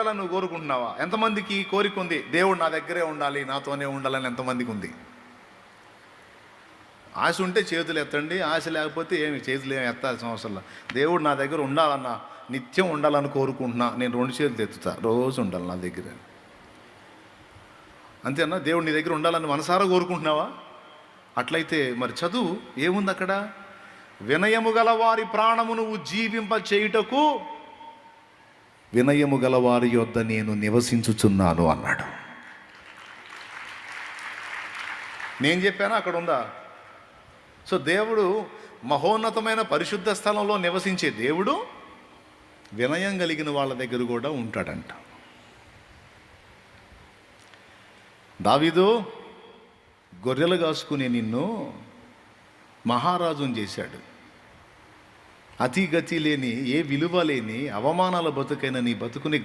ఉండాలని నువ్వు కోరుకుంటున్నావా? ఎంతమందికి కోరిక ఉంది, దేవుడు నా దగ్గరే ఉండాలి, నాతోనే ఉండాలని ఎంతమందికి ఉంది? ఆశ ఉంటే చేతులు ఎత్తండి, ఆశ లేకపోతే చేతులు ఏమి ఎత్తాల్సిన అవసరం లేదు. దేవుడు నా దగ్గర ఉండాలన్నా, నిత్యం ఉండాలని కోరుకుంటున్నా, నేను 2 చేతులు ఎత్తుతా, రోజు ఉండాలి నా దగ్గర. అంతేనా? దేవుడు నీ దగ్గర ఉండాలని మనసారా కోరుకుంటున్నావా? అట్లయితే మరి చదువు ఏముంది అక్కడ? వినయము గల వారి ప్రాణము నువ్వు జీవింప చేయుటకు వినయము గల వారి యొద్ద నేను నివసించుచున్నాను అన్నాడు. నేను చెప్పానా? అక్కడ ఉందా? సో దేవుడు మహోన్నతమైన పరిశుద్ధ స్థలంలో నివసించే దేవుడు వినయం కలిగిన వాళ్ళ దగ్గర కూడా ఉంటాడంట. దావీదు, గొర్రెలు కాసుకునే నిన్ను మహారాజుని చేశాడు. అతి గతి లేని, ఏ విలువ లేని, అవమానాల బతుకైన నీ బతుకుని